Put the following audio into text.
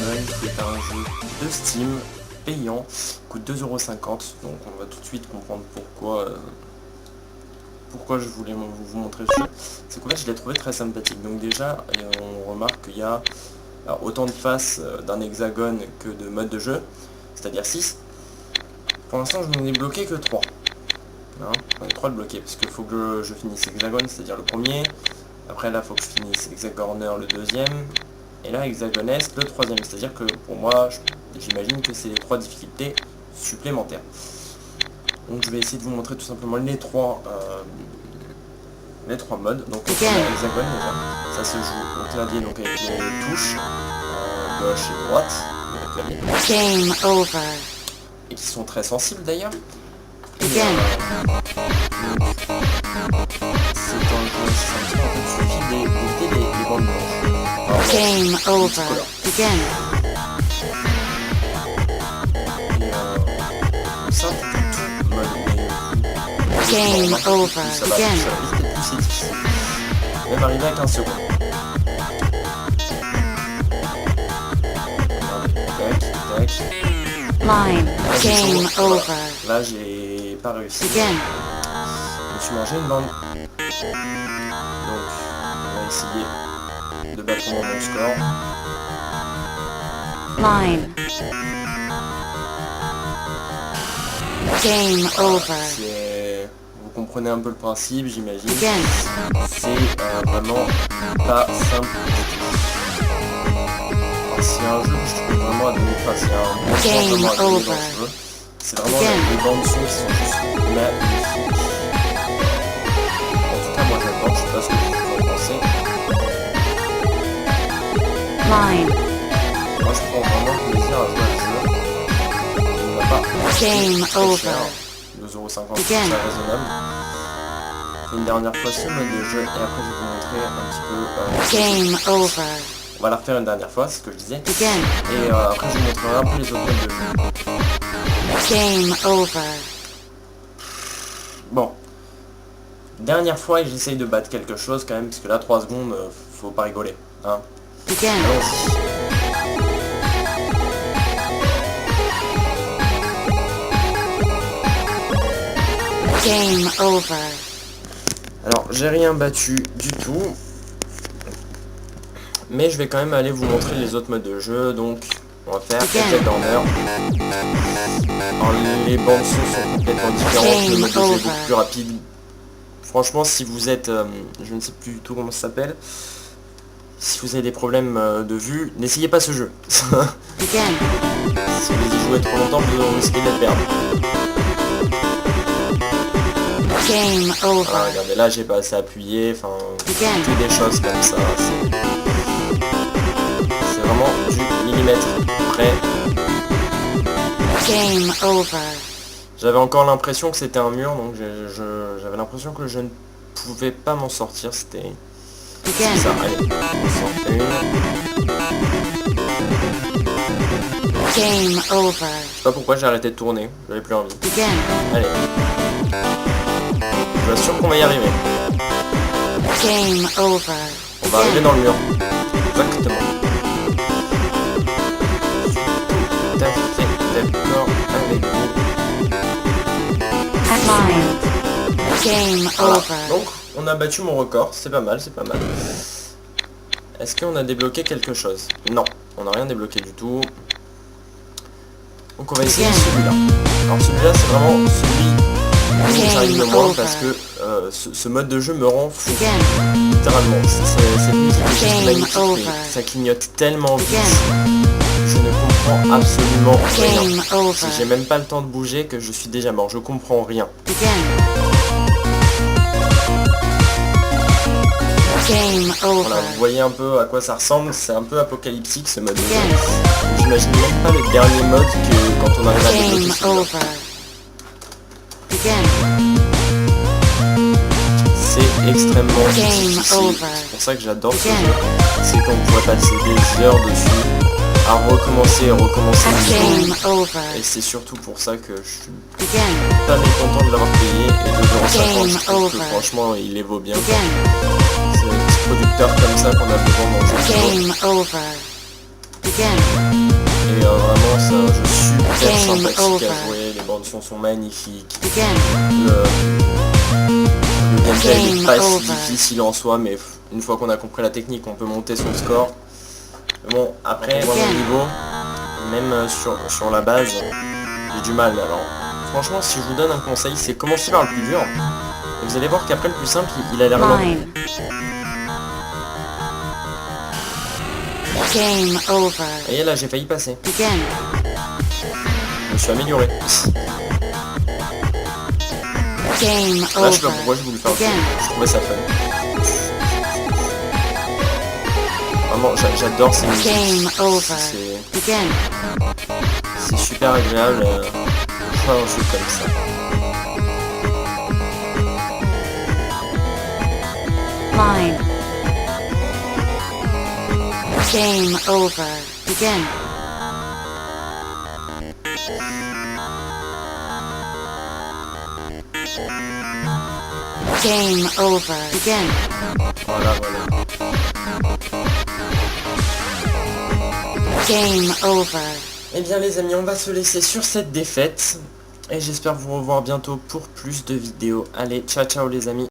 Dragon, qui est un jeu de Steam payant, coûte 2,50 €, donc on va tout de suite comprendre pourquoi je voulais vous montrer ce jeu. C'est qu'en fait je l'ai trouvé très sympathique. Donc déjà on remarque qu'il y a autant de faces d'un hexagone que de modes de jeu, c'est-à-dire 6. Pour l'instant je n'en ai bloqué que 3. Hein, on a 3 de bloqués parce qu'il faut que je finisse hexagone, c'est-à-dire le premier. Après là il faut que je finisse hexagoneur le deuxième. Et là hexagonesque le troisième. C'est-à-dire que pour moi j'imagine que c'est les 3 difficultés supplémentaires. Donc je vais essayer de vous montrer tout simplement les trois modes. Donc on a hexagone déjà. Ça se joue au clavier donc avec les touches gauche et droite de la clavier. Game over. Et qui sont très sensibles d'ailleurs. Again. C'est un jeu simple, en fait, il suffit d'éviter les bandes blanches. Alors, Game over. Again. Et ça, tout mode. Game over. Ça va Again. vite, et plus c'est difficile. Même arriver à 15 secondes. Tac, tac. Line. Game over. Là, j'ai pas réussi. Again. Je me suis mangé une bande. Donc, on va essayer de battre mon score. Line. Game over. Vous comprenez un peu le principe, j'imagine. Again. C'est vraiment pas simple. C'est un jeu que je trouve vraiment à donner face. C'est un Game vraiment à donner over. dans ce jeu. C'est vraiment Again. les bandes son qui sont juste magnifiques. En tout cas, moi j'adore, je sais pas ce que vous en pensez. Line. Moi je prends vraiment plaisir à jouer à ce jeu. Il n'a pas Game très over. cher. 2,50 €, c'est Again. raisonnable. Une dernière fois ce mode de jeu et après je vais vous montrer un petit peu. Game over. On va la refaire une dernière fois, c'est ce que je disais. Again. Et après je vous montrerai un peu les autres modes de jeu. Game over. Bon. Dernière fois et j'essaye de battre quelque chose quand même, parce que là 3 secondes, faut pas rigoler. Hein. Again. Allons-y. Game over. Alors j'ai rien battu du tout. Mais je vais quand même aller vous montrer les autres modes de jeu. Donc on va faire hexagoneur. Les bandes son sont complètement différentes. Le mode de jeu est beaucoup plus rapide. Franchement si vous êtes, je ne sais plus du tout comment ça s'appelle. Si vous avez des problèmes de vue, n'essayez pas ce jeu. Again. Si vous y jouez trop longtemps, vous risquez de perdre. Game over. Voilà, regardez, là j'ai pas assez appuyé, enfin, Again. que des choses comme ça. C'est vraiment du millimètre près. Game over. J'avais encore l'impression que c'était un mur, donc j'avais l'impression que je ne pouvais pas m'en sortir. C'était Again. ça. Allez, on s'en fait une. Game over. Je sais pas pourquoi j'ai arrêté de tourner, j'avais plus envie. Again. Allez. Je suis sûr qu'on va y arriver. Game over. On va arriver dans le mur. Exactement. Tout à fait d'accord avec vous. Line. Game Voilà. over. Donc, on a battu mon record. C'est pas mal, c'est pas mal. Est-ce qu'on a débloqué quelque chose? Non, on n'a rien débloqué du tout. Donc on va essayer celui-là. Alors celui-là, c'est vraiment celui où j'arrive le moins parce que ce mode de jeu me rend fou. Again. Littéralement, cette musique est juste Game magnifique, over. mais ça clignote tellement vite. Again. Je ne comprends absolument rien. Game over. Si j'ai même pas le temps de bouger que je suis déjà mort, je comprends rien. Again. Game over. Voilà, vous voyez un peu à quoi ça ressemble, c'est un peu apocalyptique ce mode de jeu. Again. J'imagine même pas le dernier mode que quand on arrive à débloquer Game celui-là. over. Again. C'est extrêmement Game difficile. over. C'est pour ça que j'adore ce Again. jeu. C'est qu'on pourrait passer des heures dessus à recommencer et recommencer le Game jeu. over. Et c'est surtout pour ça que je suis Again. pas mécontent de l'avoir payé. Et 2,50 €, je Game trouve que over. franchement il les vaut bien. Again. C'est des petits producteurs comme ça qu'on a besoin dans le jeu. Game over. Again. hyper Game sympathique over. à jouer, les bandes son sont magnifiques. Begin. Le gameplay n'est Game pas si over. difficile en soi, mais une fois qu'on a compris la technique, on peut monter son score. Bon, après, moi, mon niveau, même sur la base, j'ai du mal. Alors, franchement, si je vous donne un conseil, c'est commencer par le plus dur. Et vous allez voir qu'après, le plus simple, il a l'air long. Line. Game over. Et là, j'ai failli passer. Begin. Je me suis amélioré. Game Là, je sais pas over. pourquoi j'ai voulu faire le Begin. jeu. Je trouvais ça fun. Vraiment, j'adore ces musiques. Game over. Begin. C'est super agréable de faire un jeu comme ça. Line. Game over. Begin. Game over. Begin. Voilà, voilà. Game over. Eh bien les amis, on va se laisser sur cette défaite. Et j'espère vous revoir bientôt pour plus de vidéos. Allez, ciao ciao les amis.